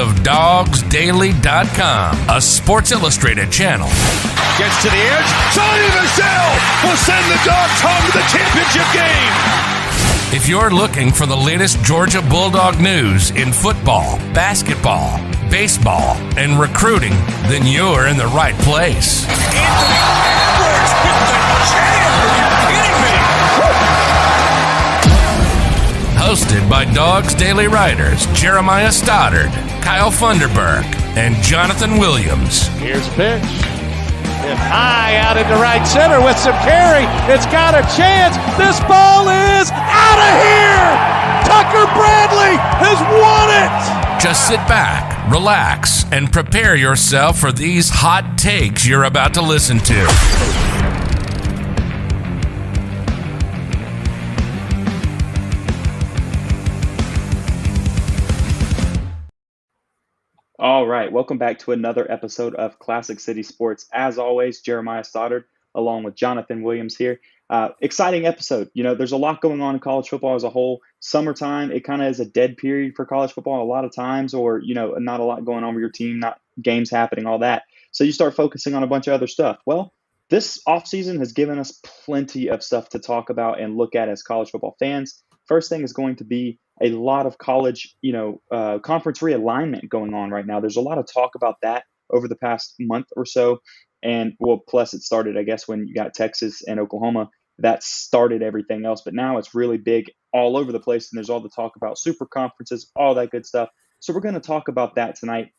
of DogsDaily.com, a Sports Illustrated channel. Gets to the edge. Sonny Michel will send the Dogs home to the championship game. If you're looking for the latest Georgia Bulldog news in football, basketball, baseball, and recruiting, then you're in the right place. Anthony Edwards hit the jam. Are you kidding me? Hosted by Dogs Daily writers Jeremiah Stoddard, Kyle Funderburk, and Jonathan Williams. Here's a pitch. Hit high out into right center with some carry. It's got a chance. This ball is out of here. Tucker Bradley has won it. Just sit back, relax, and prepare yourself for these hot takes you're about to listen to. All right, welcome back to another episode of Classic City Sports. As always, Jeremiah Stoddard along with Jonathan Williams here. Exciting episode. You know, there's a lot going on in college football as a whole. Summertime, it kind of is a dead period for college football a lot of times, or, you know, not a lot going on with your team, not games happening, all that. So you start focusing on a bunch of other stuff. Well, this offseason has given us plenty of stuff to talk about and look at as college football fans. First thing is going to be a lot of college, conference realignment going on right now. There's a lot of talk about that over the past month or so. And well, plus it started, I guess, when you got Texas and Oklahoma, that started everything else. But now it's really big all over the place. And there's all the talk about super conferences, all that good stuff. So we're going to talk about that tonight.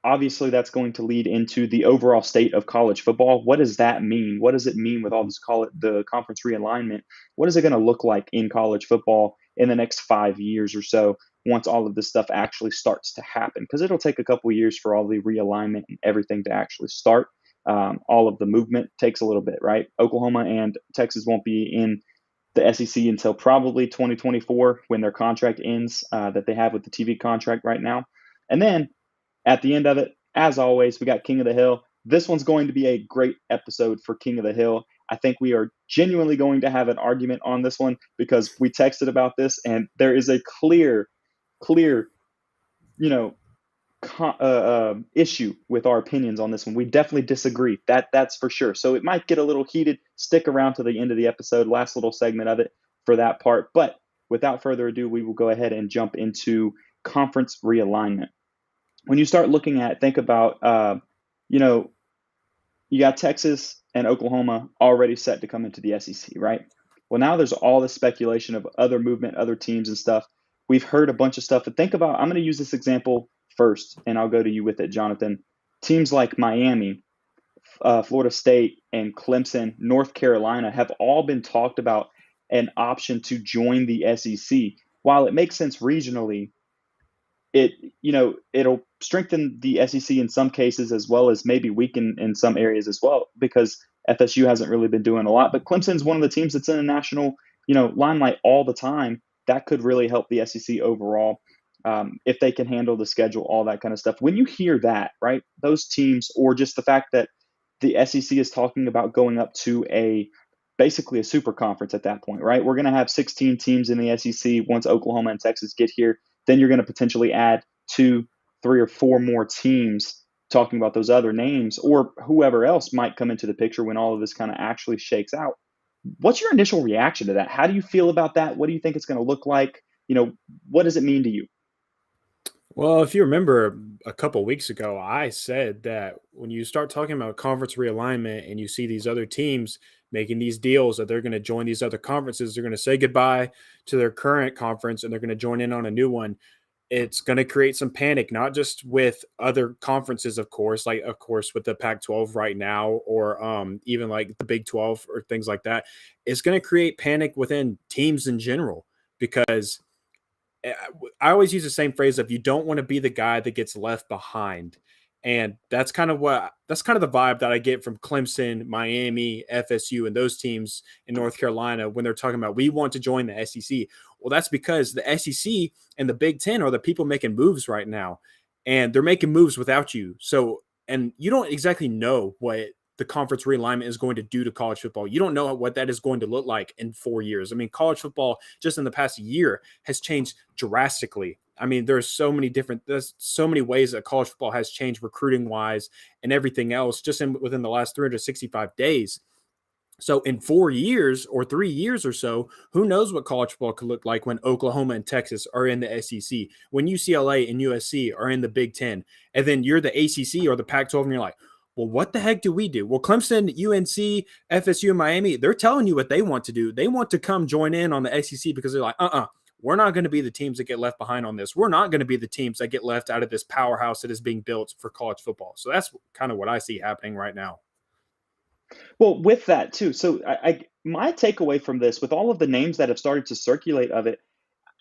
Obviously, that's going to lead into the overall state of college football. What does that mean? What does it mean with all this the conference realignment? What is it going to look like in college football in the next 5 years or so once all of this stuff actually starts to happen? Because it'll take a couple of years for all the realignment and everything to actually start. All of the movement takes a little bit, right? Oklahoma and Texas won't be in the SEC until probably 2024 when their contract ends that they have with the TV contract right now. And then at the end of it, as always, we got King of the Hill. This one's going to be a great episode for King of the Hill. I think we are genuinely going to have an argument on this one because we texted about this and there is a clear, issue with our opinions on this one. We definitely disagree. That's for sure. So it might get a little heated. Stick around to the end of the episode, last little segment of it for that part. But without further ado, we will go ahead and jump into conference realignment. When you start looking at, think about, you got Texas and Oklahoma already set to come into the SEC, right? Well, now there's all this speculation of other movement, other teams and stuff. We've heard a bunch of stuff. But think about, I'm going to use this example first, and I'll go to you with it, Jonathan. Teams like Miami, Florida State, and Clemson, North Carolina have all been talked about an option to join the SEC. While it makes sense regionally, it'll strengthen the SEC in some cases as well as maybe weaken in some areas as well because FSU hasn't really been doing a lot. But Clemson's one of the teams that's in a national, limelight all the time. That could really help the SEC overall if they can handle the schedule, all that kind of stuff. When you hear that, right, those teams, or just the fact that the SEC is talking about going up to basically a super conference at that point, right? We're going to have 16 teams in the SEC once Oklahoma and Texas get here. Then you're going to potentially add 2, 3, or 4 more teams talking about those other names or whoever else might come into the picture when all of this kind of actually shakes out. What's your initial reaction to that? How do you feel about that? What do you think it's going to look like? What does it mean to you? Well, if you remember a couple weeks ago, I said that when you start talking about conference realignment and you see these other teams making these deals that they're going to join these other conferences, they're going to say goodbye to their current conference and they're going to join in on a new one. It's going to create some panic, not just with other conferences, of course, with the Pac-12 right now, or even like the Big 12 or things like that. It's going to create panic within teams in general because I always use the same phrase of you don't want to be the guy that gets left behind. And that's kind of the vibe that I get from Clemson, Miami, FSU, and those teams in North Carolina when they're talking about we want to join the SEC. Well, that's because the SEC and the Big Ten are the people making moves right now, and they're making moves without you. So, and you don't exactly know what the conference realignment is going to do to college football. You don't know what that is going to look like in 4 years. I mean, college football just in the past year has changed drastically. I mean, there's so many ways that college football has changed recruiting wise and everything else just within the last 365 days. So in 4 years or 3 years or so, who knows what college football could look like when Oklahoma and Texas are in the SEC, when UCLA and USC are in the Big Ten, and then you're the ACC or the Pac-12 and you're like, well, what the heck do we do? Well, Clemson, UNC, FSU, and Miami, they're telling you what they want to do. They want to come join in on the SEC because they're like, we're not going to be the teams that get left behind on this. We're not going to be the teams that get left out of this powerhouse that is being built for college football. So that's kind of what I see happening right now. Well, with that too, so my takeaway from this, with all of the names that have started to circulate of it,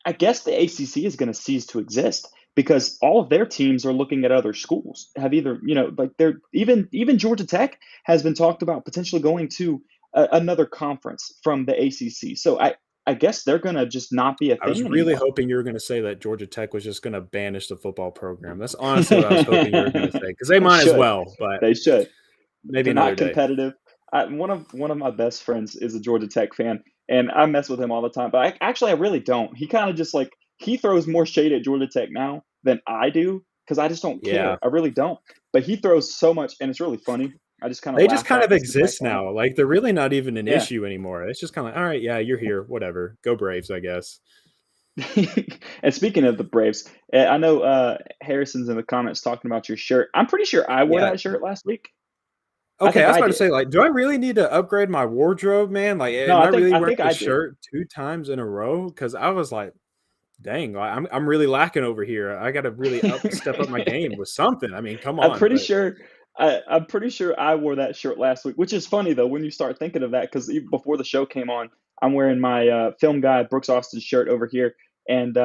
I guess the ACC is going to cease to exist because all of their teams are looking at other schools. Have either, like they're even Georgia Tech has been talked about potentially going to another conference from the ACC. So I guess they're going to just not be a thing. I was really anymore. hoping you were going to say that Georgia Tech was just going to banish the football program. That's honestly what I was hoping you were going to say, because they might as well, but They should. maybe They're another not day. competitive. One of my best friends is a Georgia Tech fan, and I mess with him all the time. But I really don't. He kind of just like he throws more shade at Georgia Tech now than I do because I just don't care. Yeah. I really don't. But he throws so much, and it's really funny. I just kind of They just kind of exist now. Like they're really not even an issue anymore. It's just kind of like, all right, yeah, you're here, whatever. Go Braves, I guess. And speaking of the Braves, I know Harrison's in the comments talking about your shirt. I'm pretty sure I wore that shirt last week. Okay, I was about to say, like, do I really need to upgrade my wardrobe, man? Like, am I really wearing the shirt 2 times in a row? Because I was like, dang, I'm really lacking over here. I got to really step up my game with something. I mean, come on. I'm pretty sure I wore that shirt last week, which is funny though when you start thinking of that, because even before the show came on, I'm wearing my film guy Brooks Austin shirt over here, and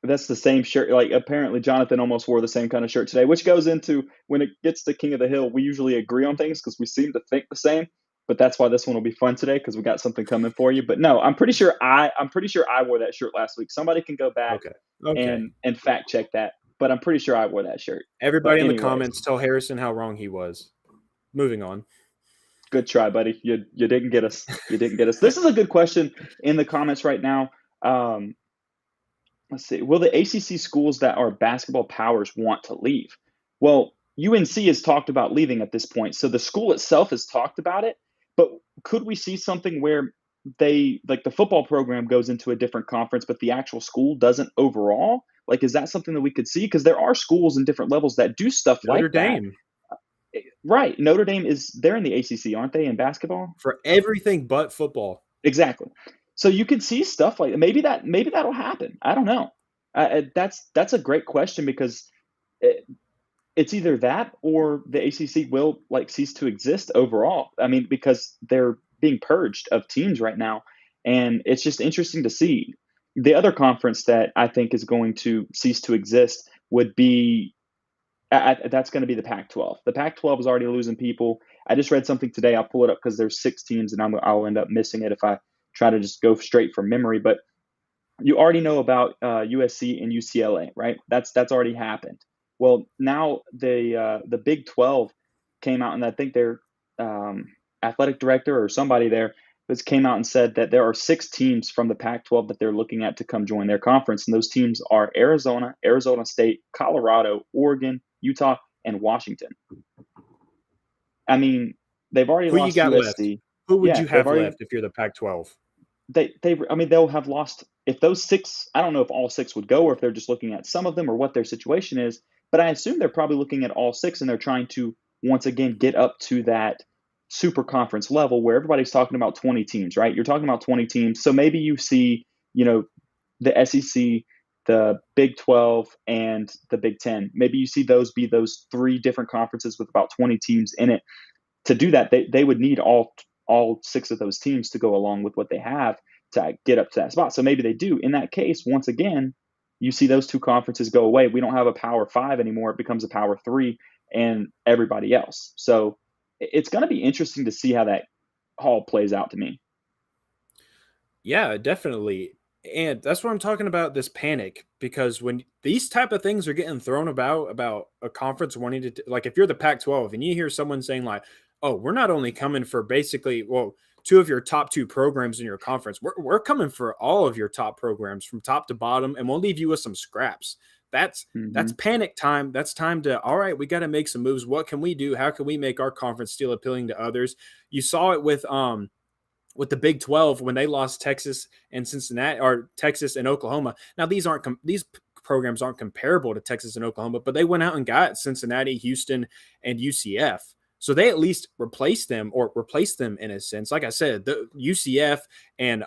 that's the same shirt. Like apparently Jonathan almost wore the same kind of shirt today, which goes into when it gets to King of the Hill, we usually agree on things because we seem to think the same. But that's why this one will be fun today because we got something coming for you. But no, I'm pretty sure I wore that shirt last week. Somebody can go back and fact check that. But I'm pretty sure I wore that shirt. Everybody in the comments tell Harrison how wrong he was. Moving on. Good try, buddy. You didn't get us. You didn't get us. This is a good question in the comments right now. Let's see. Will the ACC schools that are basketball powers want to leave? Well, UNC has talked about leaving at this point. So the school itself has talked about it. But could we see something where they, like the football program goes into a different conference, but the actual school doesn't overall? Like, is that something that we could see? Because there are schools in different levels that do stuff like that. Notre Dame. Right. Notre Dame they're in the ACC, aren't they, in basketball? For everything but football. Exactly. So you could see stuff like maybe that'll happen. I don't know. That's a great question because it's either that or the ACC will like cease to exist overall. I mean, because they're being purged of teams right now, and it's just interesting to see. The other conference that I think is going to cease to exist would be that's going to be the Pac-12. The Pac-12 is already losing people. I just read something today. I'll pull it up because there's 6 teams, and I'll end up missing it if I try to just go straight from memory. But you already know about USC and UCLA, right? That's already happened. Well, now the Big 12 came out, and I think their athletic director or somebody there came out and said that there are 6 teams from the Pac-12 that they're looking at to come join their conference. And those teams are Arizona, Arizona State, Colorado, Oregon, Utah, and Washington. I mean, they've already Who lost you got USC. Left? Who would you have left if you're the Pac-12? They'll have lost if those 6. I don't know if all 6 would go or if they're just looking at some of them or what their situation is. But I assume they're probably looking at all 6, and they're trying to once again get up to that super conference level where everybody's talking about 20 teams, right? You're talking about 20 teams. So maybe you see, the SEC, the Big 12, and the Big 10. Maybe you see those be those 3 different conferences with about 20 teams in it. To do that, they would need all 6 of those teams to go along with what they have to get up to that spot. So maybe they do. In that case, once again, you see those 2 conferences go away. We don't have a Power 5 anymore. It becomes a Power 3 and everybody else. So it's going to be interesting to see how that all plays out to me. Yeah, definitely. And that's what I'm talking about, this panic, because when these type of things are getting thrown about a conference wanting to, like if you're the Pac-12 and you hear someone saying like, oh, we're not only coming for basically, well, two of your top two programs in your conference. We're coming for all of your top programs from top to bottom, and we'll leave you with some scraps. That's panic time. That's time to, all right, we got to make some moves. What can we do? How can we make our conference still appealing to others? You saw it with the Big 12 when they lost Texas and Cincinnati, or Texas and Oklahoma. Now these programs aren't comparable to Texas and Oklahoma, but they went out and got Cincinnati, Houston, and UCF. So they at least replaced them in a sense. Like I said, the UCF and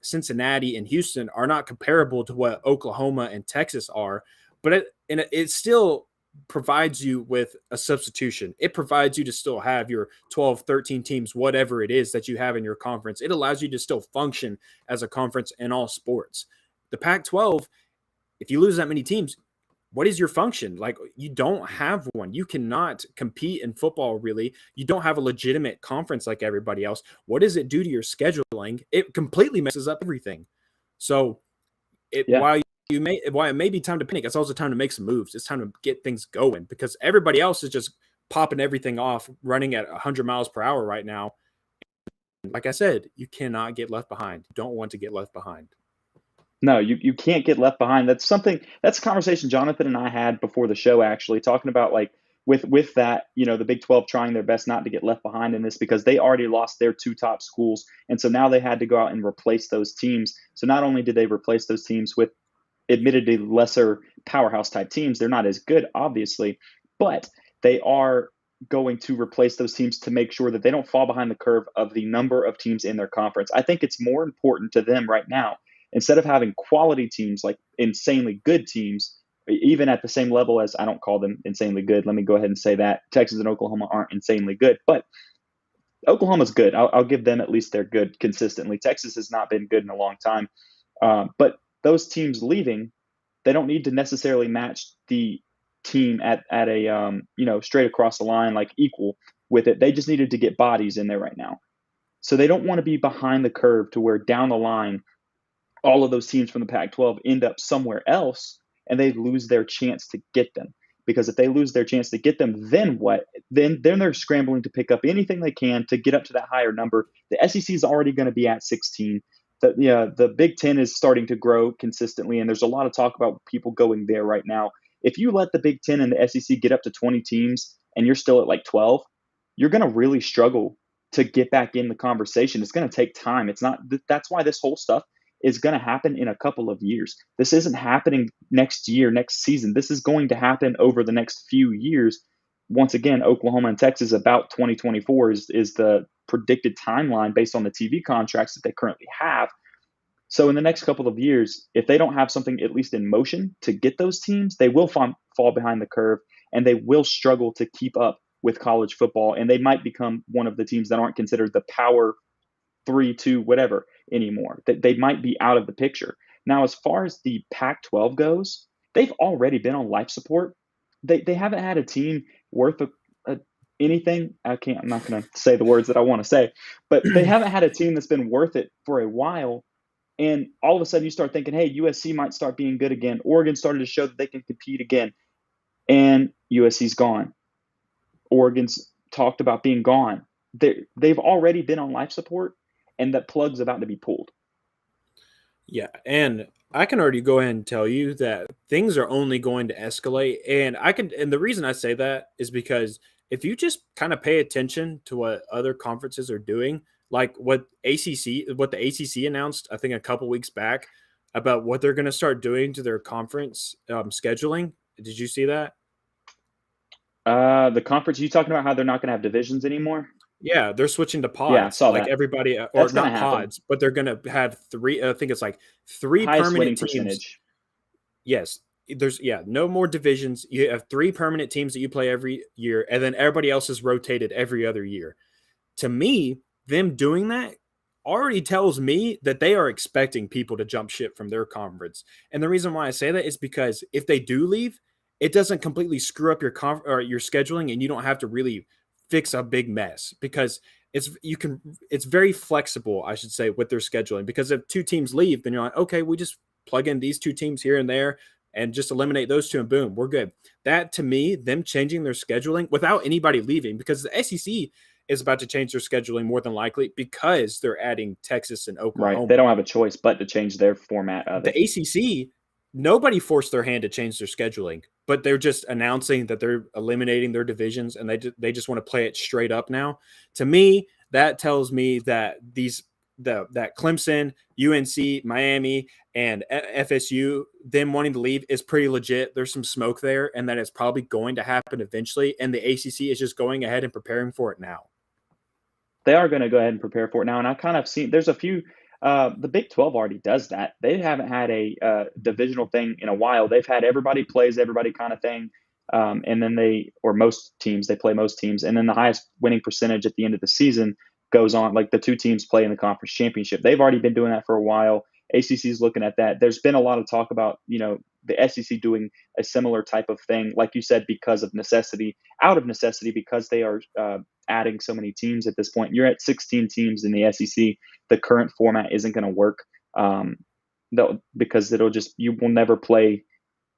Cincinnati and Houston are not comparable to what Oklahoma and Texas are, but it still provides you with a substitution. It provides you to still have your 12, 13 teams, whatever it is that you have in your conference. It allows you to still function as a conference in all sports. The Pac-12, if you lose that many teams, what is your function? Like, you don't have one. You cannot compete in football, really. You don't have a legitimate conference like everybody else. What does it do to your scheduling? It completely messes up everything. So while it may be time to panic, it's also time to make some moves. It's time to get things going, because everybody else is just popping everything off, running at 100 miles per hour right now. Like I said, you cannot get left behind. You don't want to get left behind. No, you can't get left behind. That's a conversation Jonathan and I had before the show, actually, talking about, like, with that, the Big 12 trying their best not to get left behind in this, because they already lost their two top schools. And so now they had to go out and replace those teams. So not only did they replace those teams with admittedly lesser powerhouse type teams, they're not as good, obviously, but they are going to replace those teams to make sure that they don't fall behind the curve of the number of teams in their conference. I think it's more important to them right now, instead of having quality teams, like insanely good teams, even at the same level as, I don't call them insanely good. Let me go ahead and say that Texas and Oklahoma aren't insanely good, but Oklahoma's good. I'll give them at least they're good consistently. Texas has not been good in a long time. But those teams leaving, they don't need to necessarily match the team at a straight across the line, like equal with it. They just needed to get bodies in there right now. So they don't want to be behind the curve to where down the line all of those teams from the Pac-12 end up somewhere else and they lose their chance to get them. Because if they lose their chance to get them, then what? Then they're scrambling to pick up anything they can to get up to that higher number. The SEC is already going to be at 16. The Big Ten is starting to grow consistently, and there's a lot of talk about people going there right now. If you let the Big Ten and the SEC get up to 20 teams and you're still at like 12, you're going to really struggle to get back in the conversation. It's going to take time. That's why this whole stuff is going to happen in a couple of years. This isn't happening next year, next season. This is going to happen over the next few years. Once again, Oklahoma and Texas, about 2024 is the predicted timeline based on the TV contracts that they currently have. So in the next couple of years, if they don't have something at least in motion to get those teams, they will fall behind the curve, and they will struggle to keep up with college football. And they might become one of the teams that aren't considered the power 3, 2, whatever anymore. They might be out of the picture. Now, as far as the Pac-12 goes, they've already been on life support. They haven't had a team worth anything. I'm not going to say the words that I want to say, but they haven't had a team that's been worth it for a while. And all of a sudden you start thinking, hey, USC might start being good again. Oregon started to show that they can compete again, and USC's gone. Oregon's talked about being gone. They've already been on life support, and that plug's about to be pulled. Yeah, and I can already go ahead and tell you that things are only going to escalate. And the reason I say that is because if you just kind of pay attention to what other conferences are doing, like what the ACC announced, I think a couple weeks back, about what they're going to start doing to their conference scheduling. Did you see that? The conference, you talking about how they're not going to have divisions anymore? Yeah, they're switching to pods. Yeah, I saw like that. everybody, or That's not gonna happen. pods, but they're going to have three. I think it's like three Highest winning permanent teams. percentage. Yes, no more divisions. You have three permanent teams that you play every year, and then everybody else is rotated every other year. To me, them doing that already tells me that they are expecting people to jump ship from their conference. And the reason why I say that is because if they do leave, it doesn't completely screw up your scheduling, and you don't have to really fix a big mess, because it's very flexible, I should say, with their scheduling. Because if two teams leave, then you're like, okay, we just plug in these two teams here and there and just eliminate those two, and boom, we're good. That, to me, them changing their scheduling without anybody leaving, because the SEC is about to change their scheduling more than likely because they're adding Texas and Right. Oklahoma. They don't have a choice but to change their format of The it. ACC, nobody forced their hand to change their scheduling, but they're just announcing that they're eliminating their divisions and they just want to play it straight up now. To me, that tells me that that Clemson, UNC, Miami, and FSU, them wanting to leave is pretty legit. There's some smoke there, and that it's probably going to happen eventually. And the ACC is just going ahead and preparing for it now. They are going to go ahead and prepare for it now. And I kind of seen there's a few. The Big 12 already does that. They haven't had a divisional thing in a while. They've had everybody plays everybody kind of thing. And then most teams, they play most teams. And then the highest winning percentage at the end of the season goes on. Like the two teams play in the conference championship. They've already been doing that for a while. ACC is looking at that. There's been a lot of talk about, the SEC doing a similar type of thing, like you said, because of necessity, out of necessity, because they are adding so many teams at this point. You're at 16 teams in the SEC. The current format isn't going to work because you will never play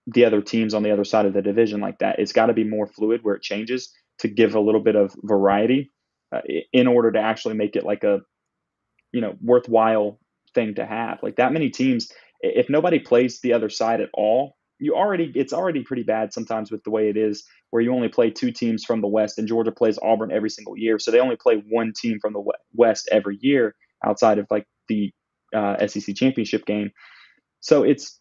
the other teams on the other side of the division like that. It's got to be more fluid where it changes to give a little bit of variety in order to actually make it like a, worthwhile thing to have. Like that many teams, if nobody plays the other side at all, it's already pretty bad sometimes with the way it is, where you only play two teams from the West, and Georgia plays Auburn every single year. So they only play one team from the West every year outside of like the SEC championship game. So it's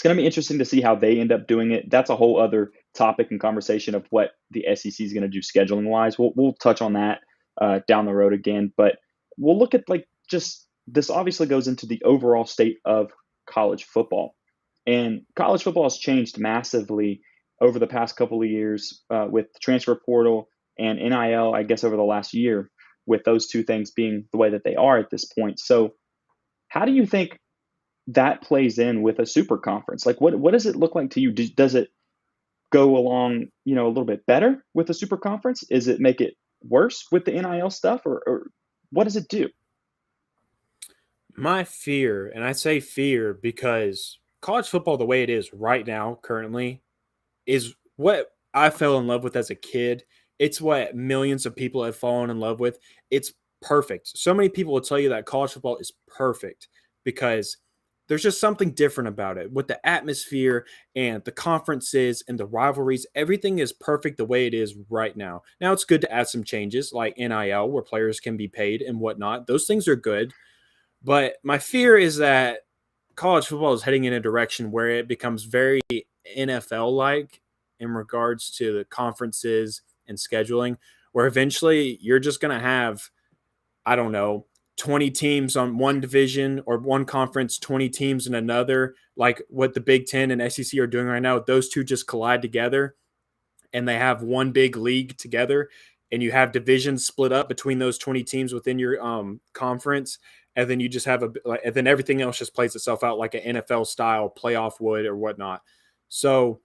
going to be interesting to see how they end up doing it. That's a whole other topic and conversation of what the SEC is going to do scheduling wise. We'll touch on that down the road again, but we'll look at like just this obviously goes into the overall state of college football. And college football has changed massively over the past couple of years with the transfer portal and NIL, I guess, over the last year, with those two things being the way that they are at this point. So how do you think that plays in with a super conference? Like, what does it look like to you? Does it go along, a little bit better with a super conference? Is it make it worse with the NIL stuff, or what does it do? My fear, and I say fear because college football, the way it is right now, currently, is what I fell in love with as a kid. It's what millions of people have fallen in love with. It's perfect. So many people will tell you that college football is perfect because there's just something different about it with the atmosphere and the conferences and the rivalries. Everything is perfect the way it is right now. Now it's good to add some changes like NIL where players can be paid and whatnot. Those things are good. But my fear is that college football is heading in a direction where it becomes very NFL-like in regards to the conferences and scheduling, where eventually you're just going to have, 20 teams on one division or one conference, 20 teams in another, like what the Big Ten and SEC are doing right now. Those two just collide together and they have one big league together, and you have divisions split up between those 20 teams within your conference. And then you just have and then everything else just plays itself out like an NFL style playoff would or whatnot. So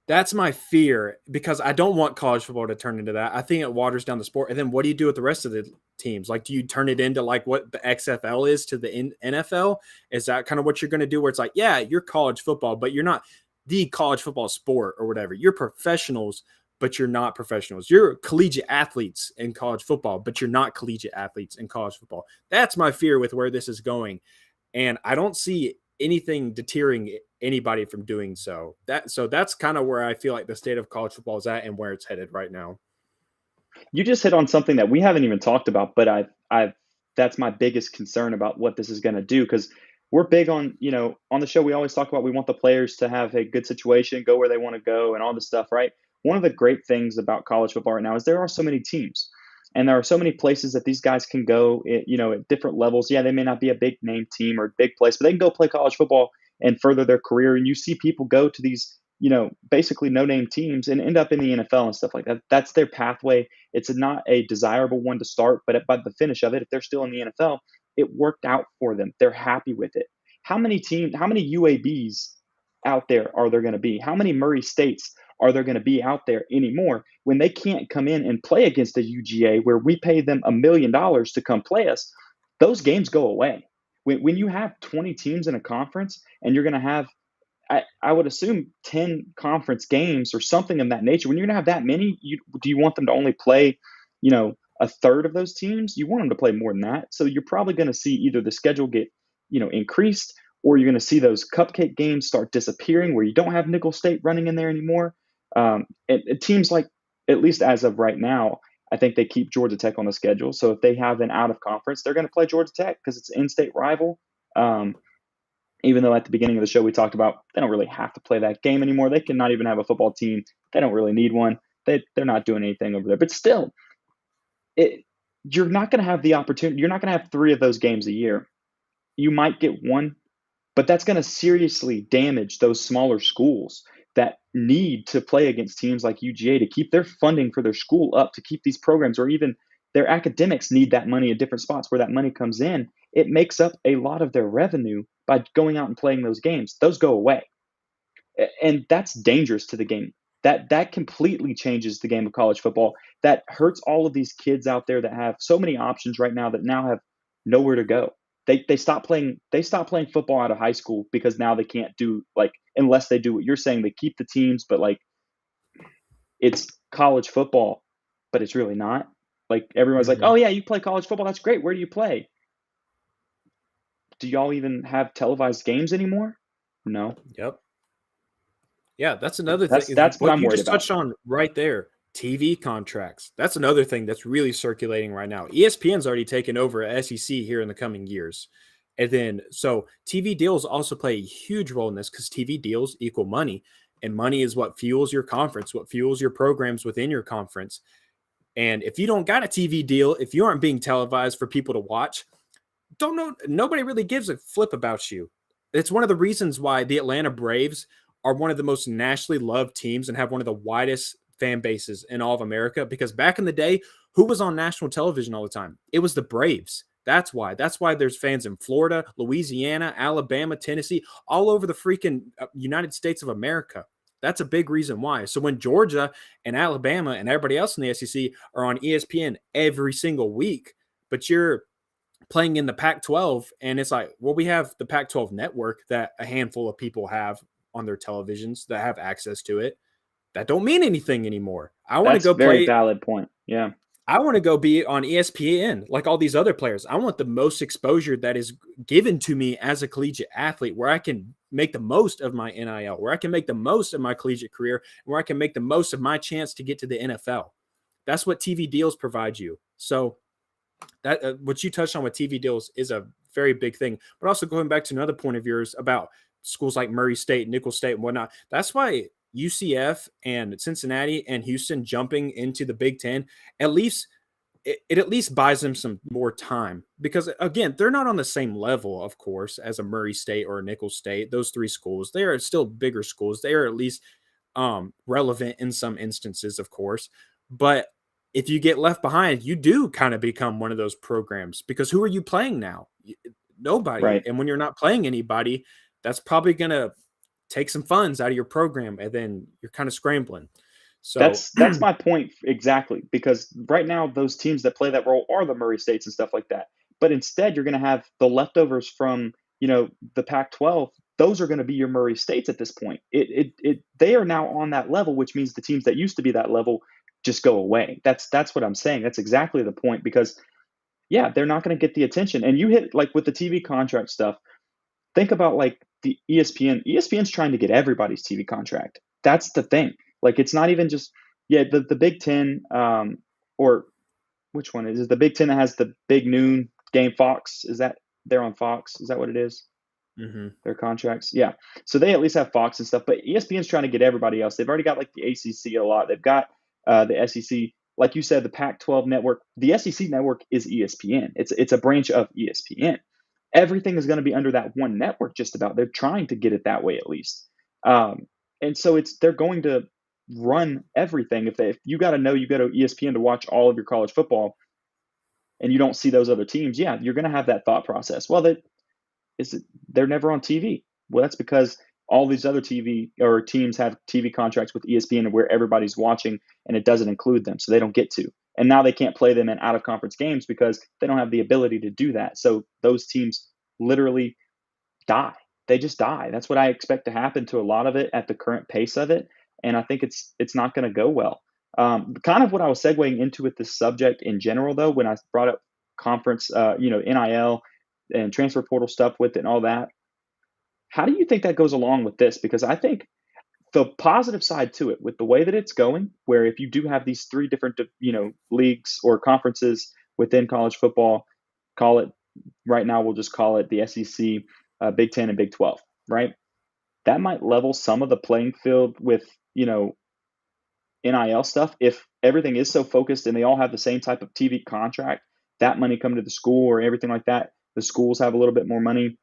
that's my fear because I don't want college football to turn into that. I think it waters down the sport. And then what do you do with the rest of the teams? Like, do you turn it into like what the XFL is to the NFL? Is that kind of what you're going to do where it's like, yeah, you're college football, but you're not the college football sport or whatever. You're professionals, but you're not professionals. You're collegiate athletes in college football, but you're not collegiate athletes in college football. That's my fear with where this is going. And I don't see anything deterring anybody from doing so. That's kind of where I feel like the state of college football is at and where it's headed right now. You just hit on something that we haven't even talked about, but that's my biggest concern about what this is going to do, because we're big on, on the show, we always talk about we want the players to have a good situation, go where they want to go and all this stuff, right? One of the great things about college football right now is there are so many teams and there are so many places that these guys can go, at different levels. Yeah, they may not be a big name team or big place, but they can go play college football and further their career. And you see people go to these, basically no-name teams and end up in the NFL and stuff like that. That's their pathway. It's not a desirable one to start, but by the finish of it, if they're still in the NFL, it worked out for them. They're happy with it. How many UABs out there are there going to be? How many Murray States are there going to be out there anymore when they can't come in and play against a UGA where we pay them $1 million to come play us? Those games go away. When you have 20 teams in a conference and you're going to have, I would assume 10 conference games or something of that nature. When you're going to have that many, do you want them to only play a third of those teams, you want them to play more than that. So you're probably going to see either the schedule get, increased, or you're going to see those cupcake games start disappearing where you don't have Nickel State running in there anymore. And teams like, at least as of right now, I think they keep Georgia Tech on the schedule. So if they have an out of conference, they're going to play Georgia Tech because it's an in-state rival. Even though at the beginning of the show we talked about they don't really have to play that game anymore. They can not even have a football team. They don't really need one. They're not doing anything over there. But still, you're not going to have the opportunity. You're not going to have 3 of those games a year. You might get one, but that's going to seriously damage those smaller schools that need to play against teams like UGA to keep their funding for their school up, to keep these programs, or even their academics need that money at different spots where that money comes in. It makes up a lot of their revenue by going out and playing those games. Those go away. And that's dangerous to the game. That completely changes the game of college football. That hurts all of these kids out there that have so many options right now that now have nowhere to go. They stop playing football out of high school because now they can't do, like, unless they do what you're saying, they keep the teams, but like it's college football, but it's really not. Like everyone's like, "Oh yeah, you play college football. That's great. Where do you play?" Do y'all even have televised games anymore? No. Yep. Yeah, that's another thing. That's what I'm you worried just about. touched on right there. TV contracts. That's another thing that's really circulating right now. ESPN's already taken over SEC here in the coming years. And then, so TV deals also play a huge role in this because TV deals equal money. And money is what fuels your conference, what fuels your programs within your conference. And if you don't got a TV deal, if you aren't being televised for people to watch, nobody really gives a flip about you. It's one of the reasons why the Atlanta Braves are one of the most nationally loved teams and have one of the widest fan bases in all of America, because back in the day, who was on national television all the time? It was the Braves. That's why there's fans in Florida, Louisiana, Alabama, Tennessee, all over the freaking United States of America. That's a big reason why. So when Georgia and Alabama and everybody else in the SEC are on ESPN every single week, but you're playing in the Pac-12, and it's like, well, we have the Pac-12 network that a handful of people have on their televisions that have access to it. That don't mean anything anymore. I want to go play. Very valid point. Yeah. I want to go be on ESPN like all these other players. I want the most exposure that is given to me as a collegiate athlete, where I can make the most of my NIL, where I can make the most of my collegiate career, where I can make the most of my chance to get to the NFL. That's what TV deals provide you. So that what you touched on with TV deals is a very big thing. But also going back to another point of yours about schools like Murray State, Nickel State, and whatnot. That's why UCF and Cincinnati and Houston jumping into the Big Ten, at least it at least buys them some more time, because again, they're not on the same level, of course, as a Murray State or a Nickel State. Those 3 schools, they are still bigger schools. They are at least relevant in some instances, of course. But if you get left behind, you do kind of become one of those programs, because who are you playing now? Nobody. Right. And when you're not playing anybody, that's probably going to take some funds out of your program, and then you're kind of scrambling. So that's my point exactly, because right now those teams that play that role are the Murray States and stuff like that. But instead, you're going to have the leftovers from the Pac-12. Those are going to be your Murray States at this point. They are now on that level, which means the teams that used to be that level just go away. That's what I'm saying. That's exactly the point, because yeah, they're not going to get the attention. And you hit, like, with the TV contract stuff. Think about like the ESPN. ESPN's trying to get everybody's TV contract. That's the thing. Like, it's not even just the Big Ten, or which one is it? The Big Ten that has the big noon game. Fox, is that they're on Fox? Is that what it is? Mm-hmm. Their contracts, yeah. So they at least have Fox and stuff. But ESPN's trying to get everybody else. They've already got like the ACC a lot. They've got the SEC. Like you said, the Pac-12 network. The SEC network is ESPN. It's a branch of ESPN. Everything is going to be under that one network, just about. They're trying to get it that way, at least. And so they're going to run everything. If you got to know, you go to ESPN to watch all of your college football, and you don't see those other teams, yeah, you're going to have that thought process. Well, they're never on TV. Well, that's because all these other TV or teams have TV contracts with ESPN, and where everybody's watching, and it doesn't include them, so they don't get to. And now they can't play them in out-of-conference games because they don't have the ability to do that. So those teams literally die. They just die. That's what I expect to happen to a lot of it at the current pace of it. And I think it's not going to go well. Kind of what I was segueing into with this subject in general, though, when I brought up conference, NIL and transfer portal stuff with it and all that. How do you think that goes along with this? Because I think the positive side to it, with the way that it's going, where if you do have these three different, leagues or conferences within college football, call it right now, we'll just call it the SEC, Big Ten, and Big 12, right? That might level some of the playing field with, NIL stuff. If everything is so focused and they all have the same type of TV contract, that money coming to the school or everything like that, the schools have a little bit more money,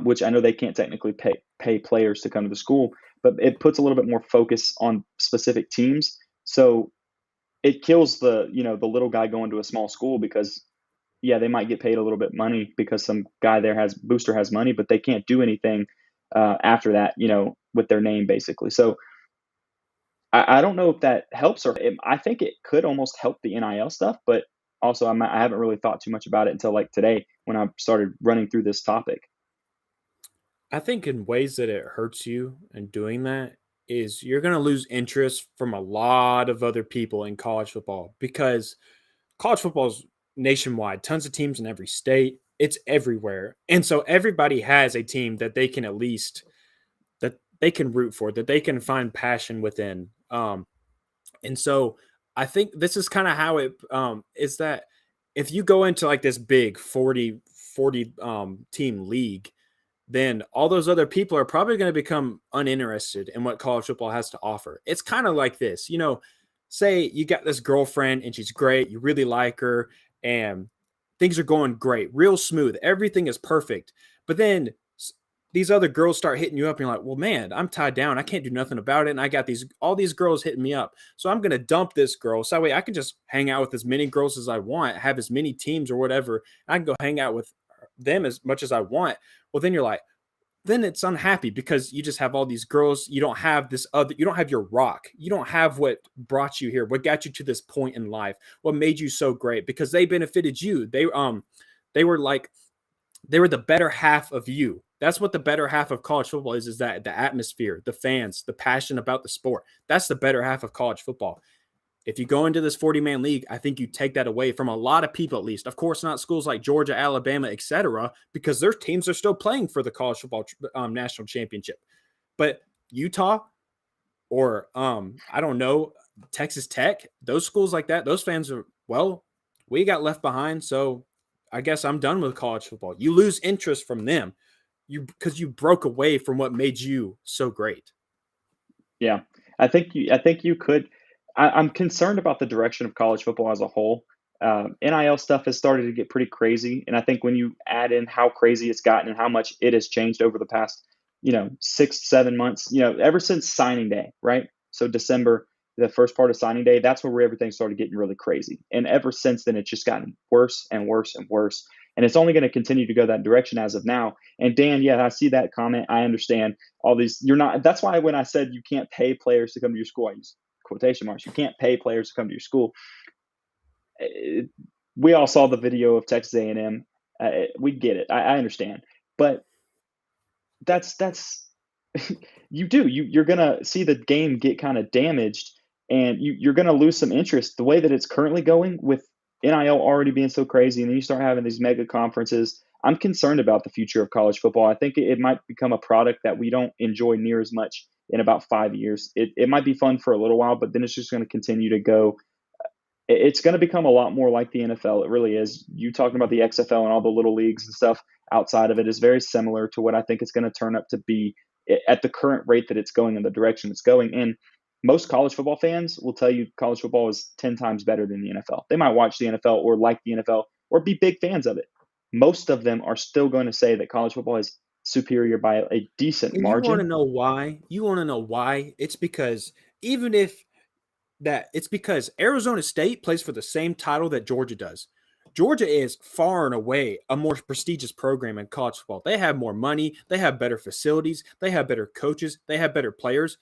which I know they can't technically pay players to come to the school, but it puts a little bit more focus on specific teams. So it kills the little guy going to a small school because, yeah, they might get paid a little bit money because some guy there booster has money, but they can't do anything after that, with their name basically. So I don't know if that helps I think it could almost help the NIL stuff, but also I haven't really thought too much about it until like today when I started running through this topic. I think in ways that it hurts you in doing that is you're going to lose interest from a lot of other people in college football because college football is nationwide, tons of teams in every state. It's everywhere. And so everybody has a team that they can that they can root for, that they can find passion within. And so I think this is kind of how it is that if you go into like this big 40 team league, then all those other people are probably going to become uninterested in what college football has to offer. It's kind of like this, say you got this girlfriend and she's great, you really like her, and things are going great, real smooth, everything is perfect. But then these other girls start hitting you up, and you're like, well, man, I'm tied down. I can't do nothing about it. And I got all these girls hitting me up. So I'm going to dump this girl. So that way I can just hang out with as many girls as I want, have as many teams or whatever. I can go hang out with them as much as I want. Well, then you're like, then it's unhappy because you just have all these girls. You don't have you don't have your rock. You don't have what brought you here, what got you to this point in life, what made you so great, because they benefited you. They were the better half of you. That's what the better half of college football is that the atmosphere, the fans, the passion about the sport. That's the better half of college football. If you go into this 40-man league, I think you take that away from a lot of people, at least. Of course, not schools like Georgia, Alabama, etc., because their teams are still playing for the college football national championship. But Utah or, I don't know, Texas Tech, those schools like that, those fans are, well, we got left behind, so I guess I'm done with college football. You lose interest from them because you broke away from what made you so great. Yeah, I think you could. I'm concerned about the direction of college football as a whole. NIL stuff has started to get pretty crazy, and I think when you add in how crazy it's gotten and how much it has changed over the past, 6-7 months, ever since signing day, right? So December, the first part of signing day, that's where everything started getting really crazy, and ever since then, it's just gotten worse and worse and worse. And it's only going to continue to go that direction as of now. And Dan, yeah, I see that comment. I understand all these. That's why when I said you can't pay players to come to your school, I use quotation marks. You can't pay players to come to your school. We all saw the video of Texas A&M. We get it. I understand. But that's you're going to see the game get kind of damaged, and you're going to lose some interest. The way that it's currently going with NIL already being so crazy, and then you start having these mega conferences, I'm concerned about the future of college football. I think it might become a product that we don't enjoy near as much in about 5 years. It might be fun for a little while, but then it's just going to continue to go. It's going to become a lot more like the NFL. It really is. You talking about the XFL and all the little leagues and stuff outside of it is very similar to what I think it's going to turn up to be at the current rate that it's going in the direction it's going. And most college football fans will tell you college football is 10 times better than the NFL. They might watch the NFL or like the NFL or be big fans of it. Most of them are still going to say that college football is superior by a decent margin. You want to know why? It's because it's because Arizona State plays for the same title that Georgia does. Georgia is far and away a more prestigious program in college football. They have more money. They have better facilities. They have better coaches. They have better players.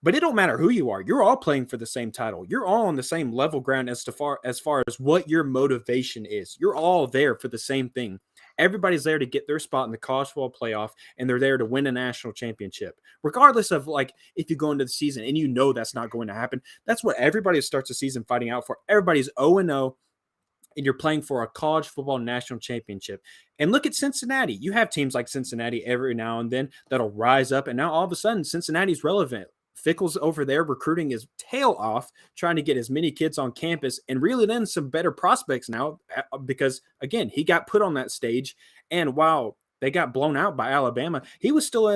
But it don't matter who you are. You're all playing for the same title. You're all on the same level ground as far as what your motivation is. You're all there for the same thing. Everybody's there to get their spot in the college football playoff, and they're there to win a national championship. Regardless of like if you go into the season and you know that's not going to happen, that's what everybody starts the season fighting out for. Everybody's 0-0. And you're playing for a college football national championship. And look at Cincinnati. You have teams like Cincinnati every now and then that'll rise up. And now all of a sudden, Cincinnati's relevant. Fickle's over there recruiting his tail off, trying to get as many kids on campus and reeling in some better prospects now because, again, he got put on that stage. And while they got blown out by Alabama, he was still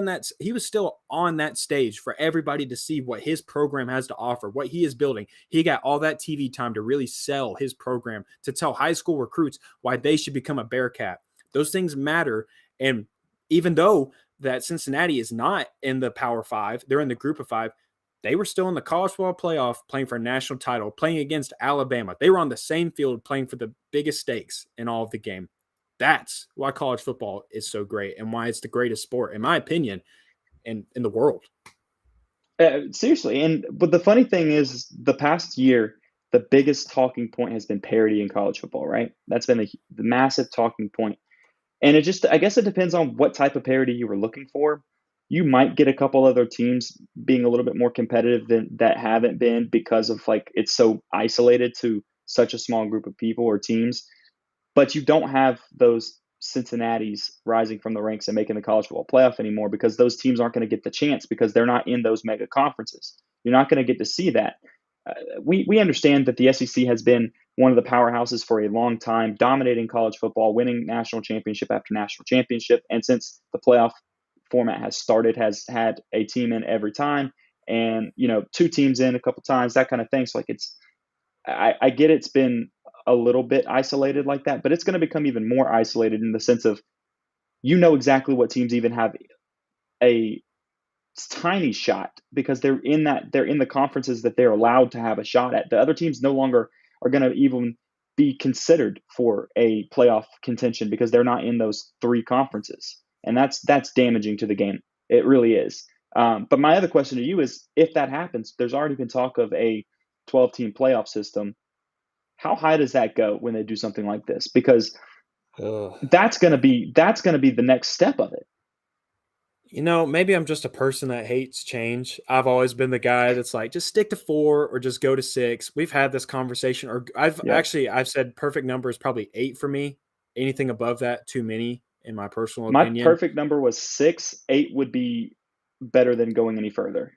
on that stage for everybody to see what his program has to offer, what he is building. He got all that TV time to really sell his program, to tell high school recruits why they should become a Bearcat. Those things matter. And even though that Cincinnati is not in the Power Five, they're in the Group of Five, they were still in the college football playoff playing for a national title, playing against Alabama. They were on the same field playing for the biggest stakes in all of the game. That's why college football is so great and why it's the greatest sport, in my opinion, in the world. Seriously. But the funny thing is, the past year, the biggest talking point has been parity in college football, right? That's been the massive talking point. And I guess it depends on what type of parity you were looking for. You might get a couple other teams being a little bit more competitive than that haven't been because of like it's so isolated to such a small group of people or teams. But you don't have those Cincinnati's rising from the ranks and making the college football playoff anymore because those teams aren't going to get the chance because they're not in those mega conferences. You're not going to get to see that. We understand that the SEC has been one of the powerhouses for a long time, dominating college football, winning national championship after national championship. And since the playoff format has started, has had a team in every time and, two teams in a couple times, that kind of thing. So like I get it's been a little bit isolated like that, but it's going to become even more isolated in the sense of, exactly what teams even have a tiny shot because they're in the conferences that they're allowed to have a shot at. The other teams no longer are going to even be considered for a playoff contention because they're not in those three conferences. And that's damaging to the game. It really is. But my other question to you is, if that happens, there's already been talk of a 12-team playoff system. How high does that go when they do something like this? Because that's going to be the next step of it. Maybe I'm just a person that hates change. I've always been the guy that's like, just stick to 4 or just go to 6. We've had this conversation, or I've said perfect number is probably 8 for me. Anything above that, too many, in my personal opinion. My perfect number was 6. 8 would be better than going any further.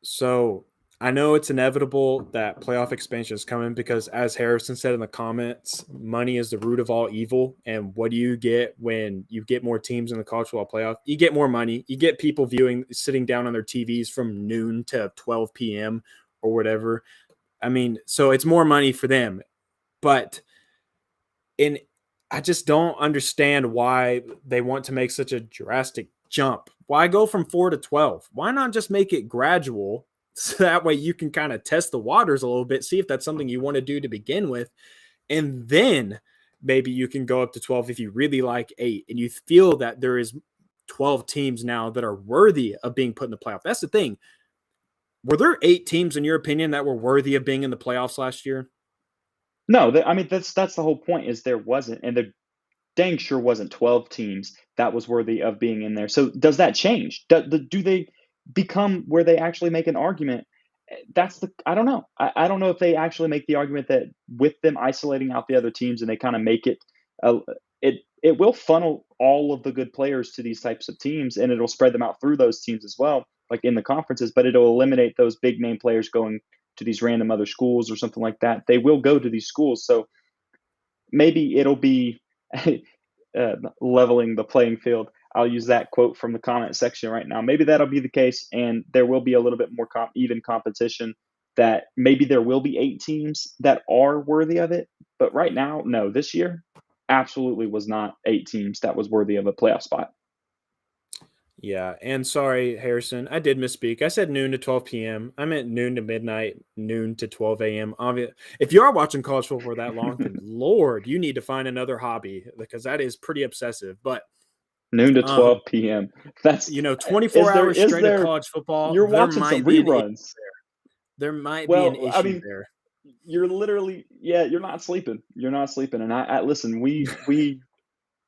So I know it's inevitable that playoff expansion is coming because, as Harrison said in the comments, money is the root of all evil. And what do you get when you get more teams in the college football playoff? You get more money. You get people sitting down on their TVs from noon to 12 p.m. or whatever. I mean, so it's more money for them. But I just don't understand why they want to make such a drastic jump. Why go from 4 to 12? Why not just make it gradual? So that way you can kind of test the waters a little bit, see if that's something you want to do to begin with. And then maybe you can go up to 12 if you really like 8 and you feel that there is 12 teams now that are worthy of being put in the playoff. That's the thing. Were there 8 teams, in your opinion, that were worthy of being in the playoffs last year? No, that's the whole point is there wasn't. And there dang sure wasn't 12 teams that was worthy of being in there. So does that change? Do they become where they actually make an argument? I don't know. I don't know if they actually make the argument that with them isolating out the other teams and they kind of make it, it will funnel all of the good players to these types of teams and it'll spread them out through those teams as well, like in the conferences, but it'll eliminate those big name players going to these random other schools or something like that. They will go to these schools. So maybe it'll be leveling the playing field. I'll use that quote from the comment section right now. Maybe that'll be the case, and there will be a little bit more even competition, that maybe there will be 8 teams that are worthy of it. But right now, no, this year absolutely was not 8 teams that was worthy of a playoff spot. Yeah, and sorry, Harrison, I did misspeak. I said noon to 12 p.m. I meant noon to midnight, noon to 12 a.m. If you are watching college football for that long, then Lord, you need to find another hobby because that is pretty obsessive. But noon to 12 p.m. That's 24 hours straight of college football. You're watching some reruns. There might be an issue there. You're literally, you're not sleeping. You're not sleeping. And I listen, we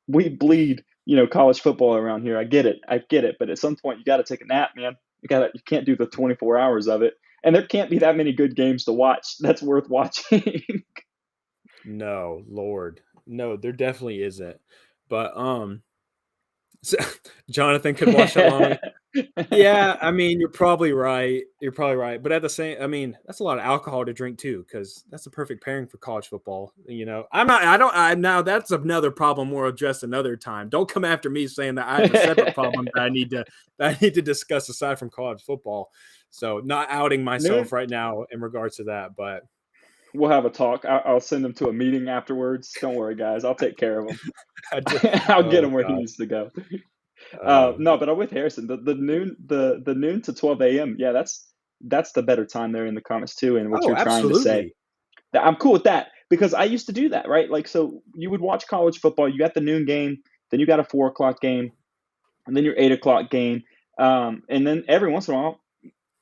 we bleed, college football around here. I get it. But at some point, you got to take a nap, man. You can't do the 24 hours of it. And there can't be that many good games to watch that's worth watching. No, Lord. No, there definitely isn't. But so, Jonathan could watch that long. Yeah, I mean, you're probably right. You're probably right. But at the same, I mean, that's a lot of alcohol to drink too, because that's the perfect pairing for college football. Now that's another problem we'll address another time. Don't come after me saying that I have a separate problem that I need to discuss aside from college football. So not outing myself right now in regards to that, but we'll have a talk. I'll send him to a meeting afterwards. Don't worry, guys. I'll take care of him. I'll get him where he needs to go. No, but I'm with Harrison. The noon to 12 a.m. Yeah, that's the better time there in the comments too, and what you're trying to say. I'm cool with that because I used to do that, right? Like, so you would watch college football. You got the noon game, then you got a 4 o'clock game, and then your 8 o'clock game, and then every once in a while,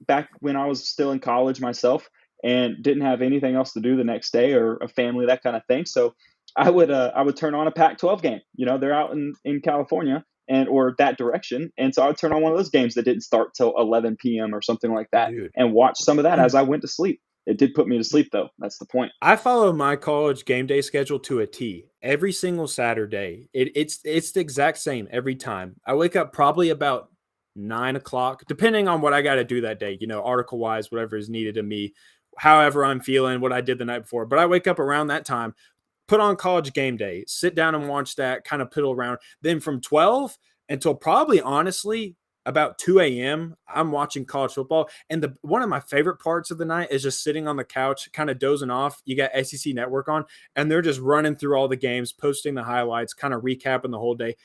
back when I was still in college myself and didn't have anything else to do the next day or a family, that kind of thing. So I would turn on a Pac-12 game. They're out in California or that direction, and so I would turn on one of those games that didn't start till 11 p.m. or something like that, and watch some of that as I went to sleep. It did put me to sleep, though. That's the point. I follow my college game day schedule to a T. Every single Saturday, it's the exact same every time. I wake up probably about 9 o'clock, depending on what I got to do that day, article wise, whatever is needed of me, however I'm feeling, what I did the night before. But I wake up around that time, put on college game day, sit down and watch that, kind of piddle around. Then from 12 until probably, honestly, about 2 a.m., I'm watching college football. And one of my favorite parts of the night is just sitting on the couch, kind of dozing off. You got ACC Network on, and they're just running through all the games, posting the highlights, kind of recapping the whole day.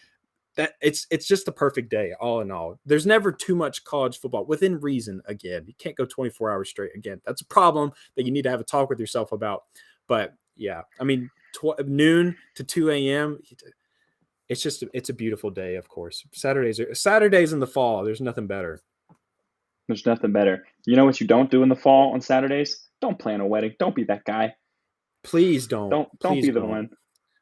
That it's just the perfect day, all in all. There's never too much college football within reason. Again, you can't go 24 hours straight. Again, that's a problem that you need to have a talk with yourself about. But yeah, I mean, noon to 2 a.m., it's a beautiful day, of course. Saturdays in the fall, there's nothing better. There's nothing better. You know what you don't do in the fall on Saturdays? Don't plan a wedding. Don't be that guy. Please don't. Don't be the one.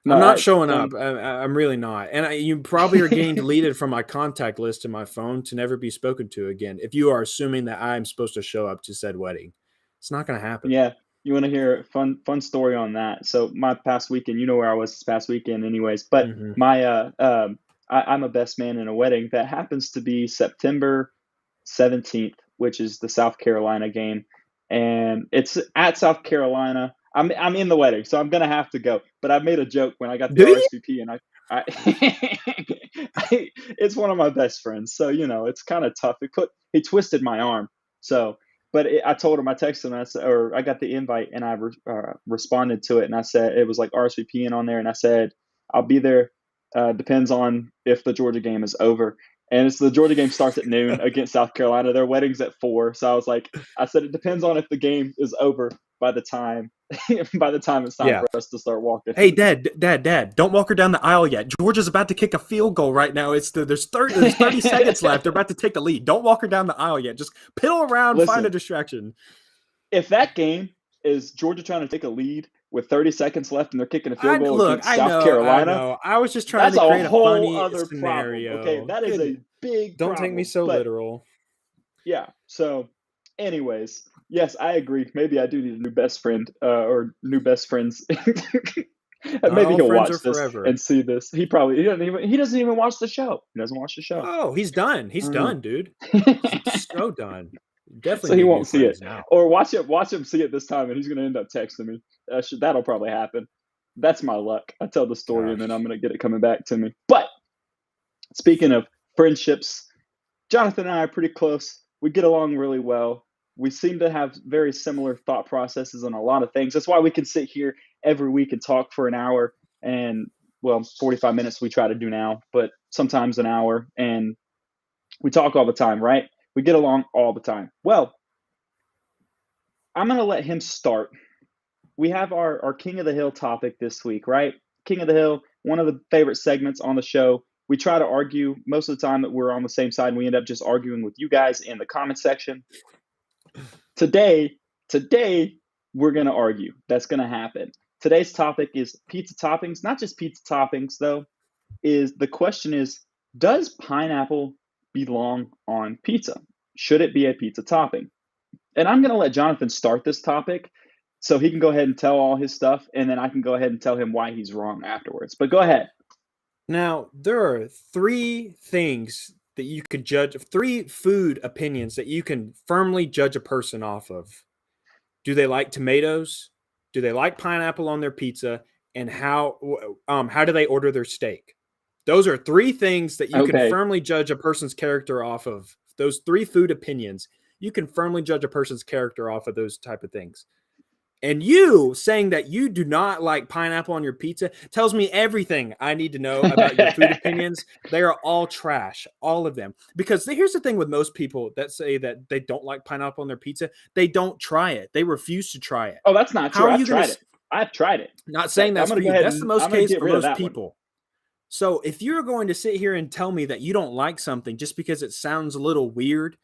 No, I'm not showing up. I'm really not. And you probably are getting deleted from my contact list in my phone to never be spoken to again if you are assuming that I'm supposed to show up to said wedding. It's not going to happen. Yeah. You want to hear a fun story on that? So my past weekend, you know where I was this past weekend anyways, but I'm a best man in a wedding that happens to be September 17th, which is the South Carolina game. And it's at South Carolina. I'm in the wedding, so I'm going to have to go. But I made a joke when I got the RSVP, and it's one of my best friends. So, it's kind of tough. He twisted my arm. So, but I told him, I texted him, I got the invite, and I responded to it, and I said, it was like RSVPing on there, and I said, I'll be there. Depends on if the Georgia game is over. And the Georgia game starts at noon against South Carolina. Their wedding's at 4. So I said, it depends on if the game is over by the time it's time for us to start walking. Hey, Dad, don't walk her down the aisle yet. Georgia's about to kick a field goal right now. There's 30 seconds left. They're about to take the lead. Don't walk her down the aisle yet. Just piddle around, find a distraction. If that game is Georgia trying to take a lead with 30 seconds left and they're kicking a field goal against South Carolina, I was just trying to create a funny other scenario. Problem. Okay, that is a big Don't problem, take me so literal. Yeah. So, anyways, yes, I agree. Maybe I do need a new best friend or new best friends. Maybe he'll watch this and see this. He doesn't even watch the show. He doesn't watch the show. Oh, he's done. He's done, dude. He's so done. Definitely. So he won't see it now. Or watch him see it this time, and he's going to end up texting me. That'll probably happen. That's my luck. I tell the story, and then I'm going to get it coming back to me. But speaking of friendships, Jonathan and I are pretty close. We get along really well. We seem to have very similar thought processes on a lot of things. That's why we can sit here every week and talk for an hour and, 45 minutes we try to do now, but sometimes an hour. And we talk all the time, right? We get along all the time. Well, I'm going to let him start. We have our King of the Hill topic this week, right? King of the Hill, one of the favorite segments on the show. We try to argue most of the time that we're on the same side, and we end up just arguing with you guys in the comment section. Today, we're going to argue. That's going to happen. Today's topic is pizza toppings. Not just pizza toppings, though. the question is, does pineapple belong on pizza? Should it be a pizza topping? And I'm going to let Jonathan start this topic so he can go ahead and tell all his stuff, and then I can go ahead and tell him why he's wrong afterwards. But go ahead. Now, there are three things that you could judge, three food opinions that you can firmly judge a person off of. Do they like tomatoes? Do they like pineapple on their pizza? And how do they order their steak? Those are three things that you can firmly judge a person's character off of. Those three food opinions, you can firmly judge a person's character off of those type of things. And you saying that you do not like pineapple on your pizza tells me everything I need to know about your food opinions. They are all trash, all of them. Because here's the thing with most people that say that they don't like pineapple on their pizza. They don't try it. They refuse to try it. Oh, that's not true. I've tried it. Not saying that's for you. That's the most case for most people. So if you're going to sit here and tell me that you don't like something just because it sounds a little weird,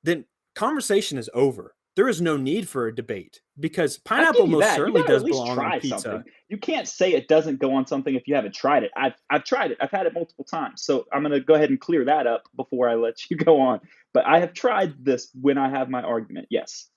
then conversation is over. There is no need for a debate because pineapple most certainly does belong on pizza. Something. You can't say it doesn't go on something if you haven't tried it. I've tried it. I've had it multiple times. So I'm going to go ahead and clear that up before I let you go on. But I have tried this when I have my argument. Yes.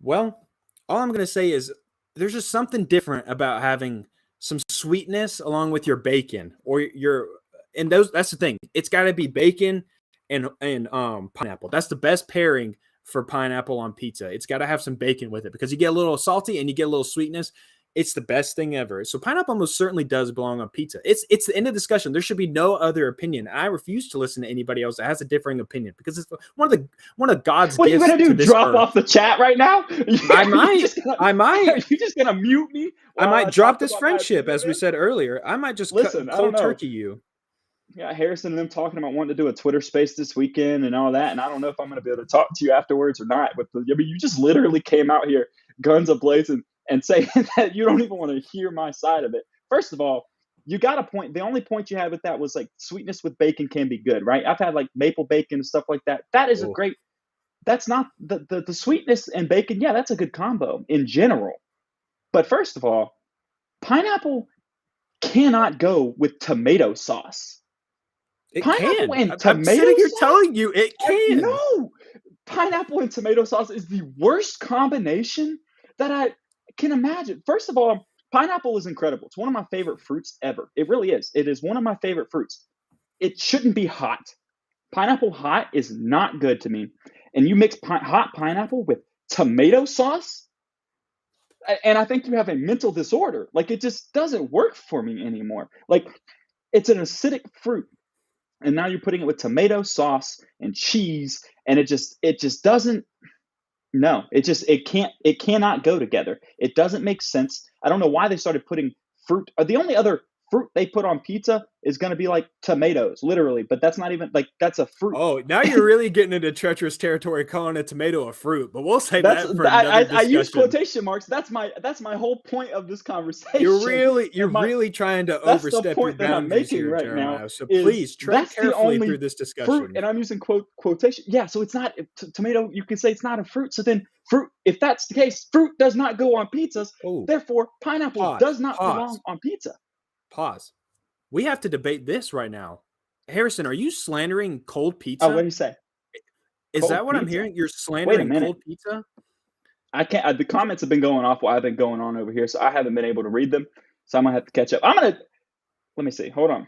Well, all I'm going to say is there's just something different about having some sweetness along with your bacon that's the thing. It's got to be bacon and pineapple. That's the best pairing for pineapple on pizza. It's got to have some bacon with it because you get a little salty and you get a little sweetness. It's the best thing ever. So pineapple most certainly does belong on pizza. It's the end of discussion. There should be no other opinion. I refuse to listen to anybody else that has a differing opinion because it's one of God's gifts. What are you going to do? Drop off the chat right now? I might. Are you just going to mute me? I might drop this friendship, as we said earlier. I might just cold turkey you. Yeah, Harrison and them talking about wanting to do a Twitter space this weekend and all that. And I don't know if I'm going to be able to talk to you afterwards or not. You just literally came out here guns a-blazing and saying that you don't even want to hear my side of it. First of all, you got a point. The only point you had with that was like sweetness with bacon can be good, right? I've had like maple bacon and stuff like that. That is that's not the sweetness and bacon. Yeah, that's a good combo in general. But first of all, pineapple cannot go with tomato sauce. Pineapple and tomato sauce? I'm sitting here telling you it can. No, pineapple and tomato sauce is the worst combination that I can imagine. First of all, pineapple is incredible. It's one of my favorite fruits ever. It really is. It is one of my favorite fruits. It shouldn't be hot. Pineapple hot is not good to me. And you mix hot pineapple with tomato sauce, and I think you have a mental disorder. Like, it just doesn't work for me anymore. Like, it's an acidic fruit. And now you're putting it with tomato sauce and cheese, and it just doesn't. No, it cannot go together. It doesn't make sense. I don't know why they started putting fruit. The only other fruit they put on pizza is going to be like tomatoes, literally, but that's not even like that's a fruit. Oh, now you're really getting into treacherous territory calling a tomato a fruit, but we'll say that for another discussion. I use quotation marks. That's my whole point of this conversation. You're really trying to overstep your boundaries here, right Jeremiah. Now. So please tread carefully through this discussion. Fruit, and I'm using quotation. Yeah, so it's not tomato. You can say it's not a fruit. So then fruit, if that's the case, fruit does not go on pizzas. Therefore, pineapple does not belong on pizza. Pause. We have to debate this right now. Harrison, are you slandering cold pizza? Oh, what do you say? Is that what I'm hearing? You're slandering cold pizza? I can't. The comments have been going off while I've been going on over here, so I haven't been able to read them. So I'm going to have to catch up. Let me see. Hold on.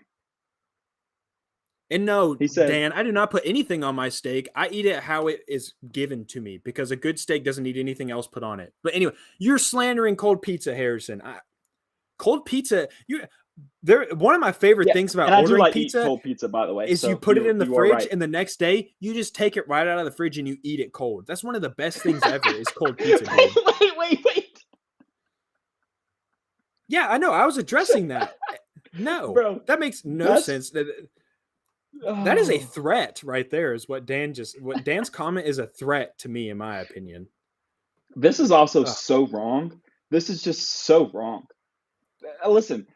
And no, he said, Dan, I do not put anything on my steak. I eat it how it is given to me because a good steak doesn't need anything else put on it. But anyway, you're slandering cold pizza, Harrison. Cold pizza, one of my favorite things about ordering pizza, cold pizza, by the way, is you put it in the fridge and the next day you just take it right out of the fridge and you eat it cold. That's one of the best things ever is cold pizza. Wait. Yeah, I know. I was addressing that. No, bro, that makes no sense. That is a threat right there. Is what Dan's comment is a threat to me, in my opinion. This is also so wrong. This is just so wrong. Listen,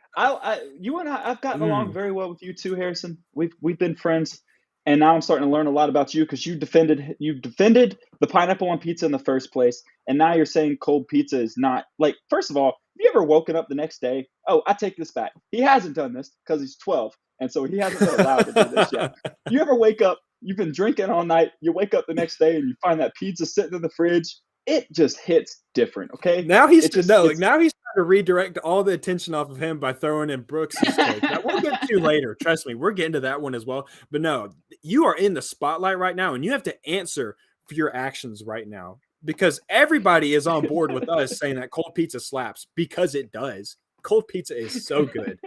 you and I've gotten along very well with you too, Harrison. We've been friends, and now I'm starting to learn a lot about you because you defended the pineapple on pizza in the first place, and now you're saying cold pizza is not. Like, first of all, you ever woken up the next day? Oh, I take this back. He hasn't done this because he's 12, and so he hasn't been allowed to do this yet. You ever wake up? You've been drinking all night. You wake up the next day and you find that pizza sitting in the fridge. It just hits different. Okay. Now he's now he's trying to redirect all the attention off of him by throwing in Brooks's take. That we'll get to later. Trust me, we're getting to that one as well. But no, you are in the spotlight right now, and you have to answer for your actions right now because everybody is on board with us saying that cold pizza slaps because it does. Cold pizza is so good.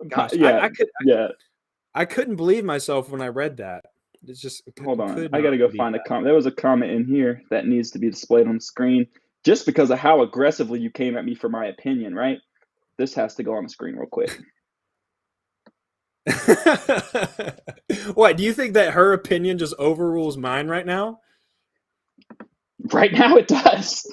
Gosh, yeah, I couldn't believe myself when I read that. It's just hold on. I got to go find a comment. There was a comment in here that needs to be displayed on the screen just because of how aggressively you came at me for my opinion, right? This has to go on the screen real quick. What, do you think that her opinion just overrules mine right now? Right now it does.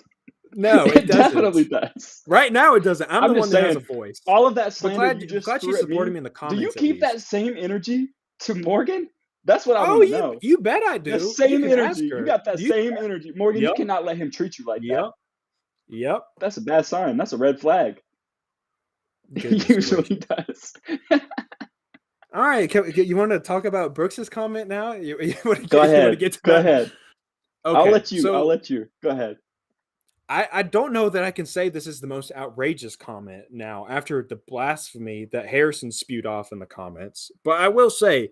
No, it definitely does. Right now it doesn't. I'm the one that has a voice. All of that slander glad you just you supported me in the comments. Do you keep that same energy to Morgan? That's what I want to know. You bet I do. The same energy. You got that same energy. Morgan, you cannot let him treat you like that. Yep. That's a bad sign. That's a red flag. He usually does. All right. You want to talk about Brooks's comment now? Go ahead. Go ahead. Okay. I'll let you. Go ahead. I don't know that I can say this is the most outrageous comment now after the blasphemy that Harrison spewed off in the comments. But I will say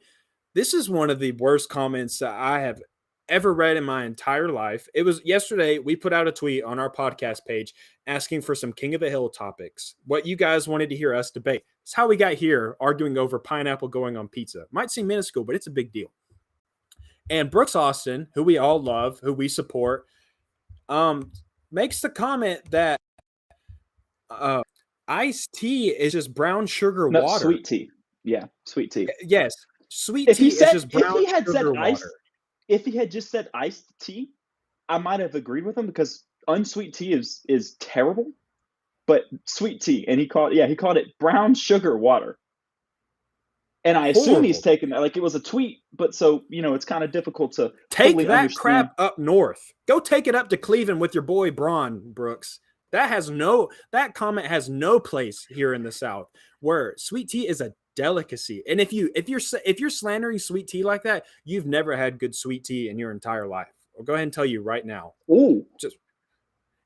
this is one of the worst comments that I have ever read in my entire life. It was yesterday. We put out a tweet on our podcast page asking for some King of the Hill topics. What you guys wanted to hear us debate. It's how we got here arguing over pineapple going on pizza. Might seem minuscule, but it's a big deal. And Brooks Austin, who we all love, who we support, makes the comment that iced tea is just brown sugar water. Sweet tea. Yeah, sweet tea. Yes, sweet tea is just brown sugar water. If he had just said iced tea, I might have agreed with him because unsweet tea is terrible. But sweet tea, and he called it brown sugar water. And I assume he's taken that like it was a tweet, but so it's kind of difficult to take totally that understand. crap up north. Go take it up to Cleveland with your boy Braun Brooks. That comment has no place here in the South, where sweet tea is a delicacy. And if you're slandering sweet tea like that, you've never had good sweet tea in your entire life. I'll go ahead and tell you right now. Ooh, just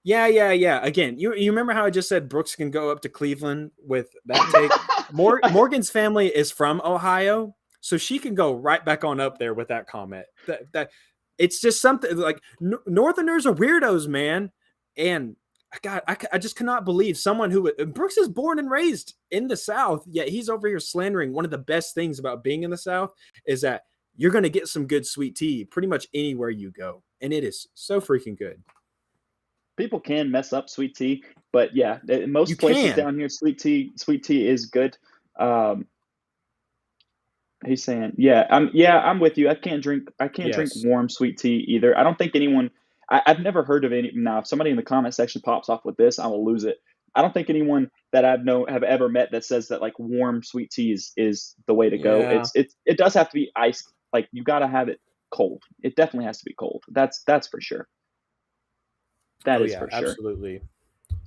yeah. Again, you remember how I just said Brooks can go up to Cleveland with that take? Morgan's family is from Ohio, so she can go right back on up there with that comment. That it's just something like Northerners are weirdos, man. And I just cannot believe someone who Brooks is born and raised in the South, yet he's over here slandering one of the best things about being in the South is that you're going to get some good sweet tea pretty much anywhere you go, and it is so freaking good. People can mess up sweet tea, but yeah, in most places down here, sweet tea is good. He's saying, I'm with you. I can't drink warm sweet tea either. I don't think anyone. I've never heard of any. Now, if somebody in the comment section pops off with this, I will lose it. I don't think anyone that have ever met that says that like warm sweet tea is the way to go. Yeah. It does have to be iced. Like you got to have it cold. It definitely has to be cold. That's for sure. That is for sure. Absolutely.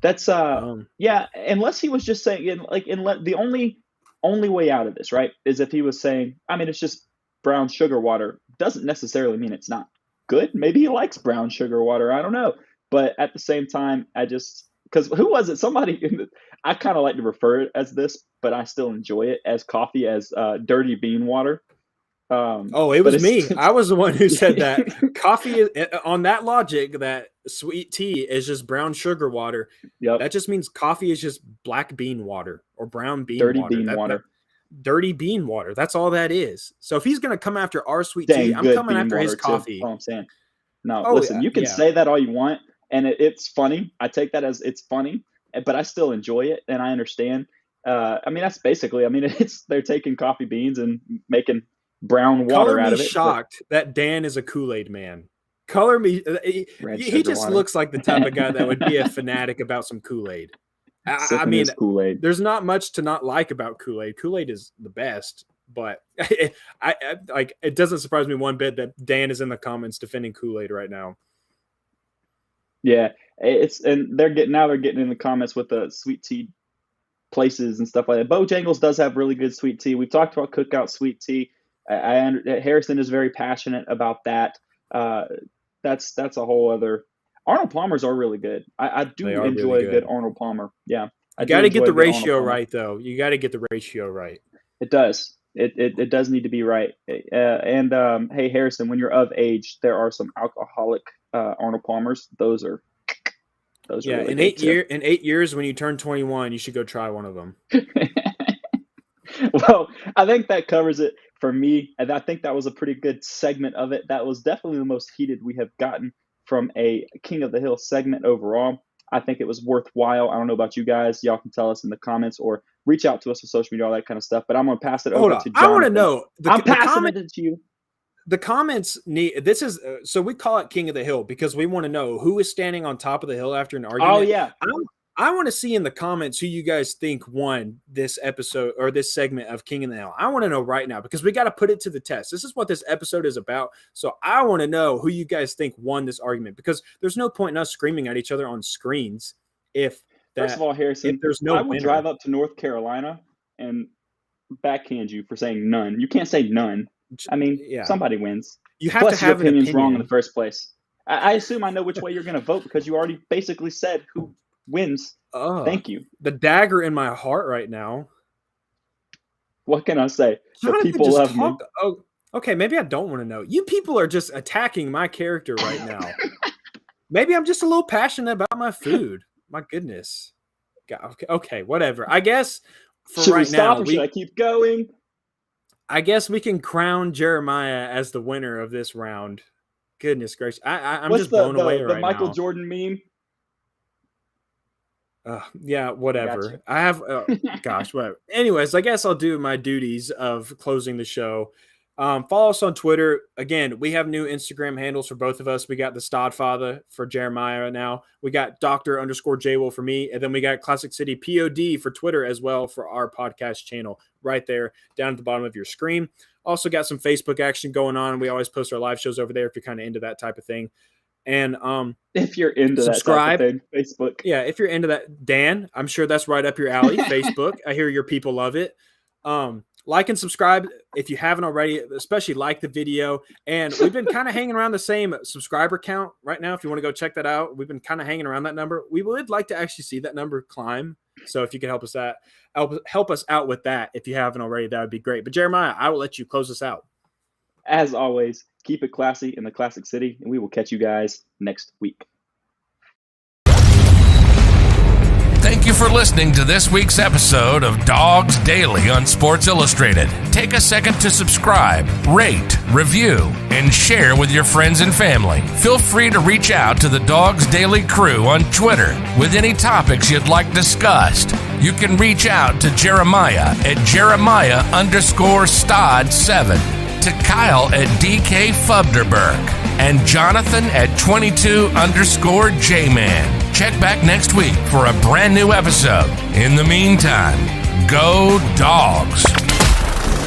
That's unless he was just saying the only way out of this, right, is if he was saying, I mean, it's just brown sugar water. Doesn't necessarily mean it's not good. Maybe he likes brown sugar water. I don't know. But at the same time, because who was it? Somebody I kind of like to refer it as this, but I still enjoy it as coffee as dirty bean water. It was me. I was the one who said that coffee on that logic that sweet tea is just brown sugar water. Yep. That just means coffee is just black bean water or brown bean dirty water. Bean water. Dirty bean water. That's all that is. So if he's going to come after our sweet tea, I'm coming after his coffee. That's all I'm saying. No, listen, you can say that all you want, and it's funny. I take that as it's funny, but I still enjoy it, and I understand. I mean, that's basically. I mean, they're taking coffee beans and making brown water out of it. Shocked that Dan is a Kool-Aid man. Color me. He just looks like the type of guy that would be a fanatic about some Kool-Aid. I mean, Kool-Aid. There's not much to not like about Kool-Aid. Kool-Aid is the best, but it doesn't surprise me one bit that Dan is in the comments defending Kool-Aid right now. Yeah, and they're getting in the comments with the sweet tea places and stuff like that. Bojangles does have really good sweet tea. We've talked about Cookout sweet tea. Harrison is very passionate about that. That's a whole other. Arnold Palmer's are really good. I do enjoy a good Arnold Palmer. Yeah, you got to get the ratio right, though. You got to get the ratio right. It does. It does need to be right. And hey, Harrison, when you're of age, there are some alcoholic Arnold Palmers. Those are really in 8 years, when you turn 21, you should go try one of them. Well, I think that covers it for me, and I think that was a pretty good segment of it. That was definitely the most heated we have gotten from a King of the Hill segment overall. I think it was worthwhile. I don't know about you guys. Y'all can tell us in the comments or reach out to us on social media, all that kind of stuff. But I'm going to pass it over to Jonathan. I want to know. I'm passing it to you. The comments need this is so we call it King of the Hill because we want to know who is standing on top of the hill after an argument. Oh yeah. I want to see in the comments who you guys think won this episode or this segment of King of the Hill. I want to know right now because we got to put it to the test. This is what this episode is about. So I want to know who you guys think won this argument because there's no point in us screaming at each other on screens First of all, Harrison, I would drive up to North Carolina and backhand you for saying none. You can't say none. I mean, somebody wins. You have to have your opinion's wrong in the first place. I assume I know which way you're going to vote because you already basically said who wins. Thank you. The dagger in my heart right now. What can I say? The people love me. Oh, okay. Maybe I don't want to know. You people are just attacking my character right now. Maybe I'm just a little passionate about my food. My goodness. God, okay, whatever. I guess for should right we stop now, or should I keep going? I guess we can crown Jeremiah as the winner of this round. Goodness gracious. I'm just blown away right now. The Michael Jordan meme? Yeah, whatever. Gotcha. I have, gosh, whatever. Anyways, I guess I'll do my duties of closing the show. Follow us on Twitter. Again, we have new Instagram handles for both of us. We got the Stodfather for Jeremiah now. We got Dr._JWolf for me. And then we got Classic City POD for Twitter as well for our podcast channel right there down at the bottom of your screen. Also got some Facebook action going on. We always post our live shows over there if you're kind of into that type of thing. And if you're into subscribe, that type of thing, Facebook. Yeah, if you're into that, Dan, I'm sure that's right up your alley. Facebook. I hear your people love it. Like and subscribe if you haven't already, especially like the video. And we've been kind of hanging around the same subscriber count right now. If you want to go check that out, we've been kind of hanging around that number. We would like to actually see that number climb. So if you could help us out with that, if you haven't already, that would be great. But Jeremiah, I will let you close us out. As always, keep it classy in the Classic City, and we will catch you guys next week. Thank you for listening to this week's episode of Dogs Daily on Sports Illustrated. Take a second to subscribe, rate, review, and share with your friends and family. Feel free to reach out to the Dogs Daily crew on Twitter with any topics you'd like discussed. You can reach out to Jeremiah at Jeremiah_Stod7, to Kyle at DK Fubderberg, and Jonathan at 22_Jman. Check back next week for a brand new episode. In the meantime, go Dogs!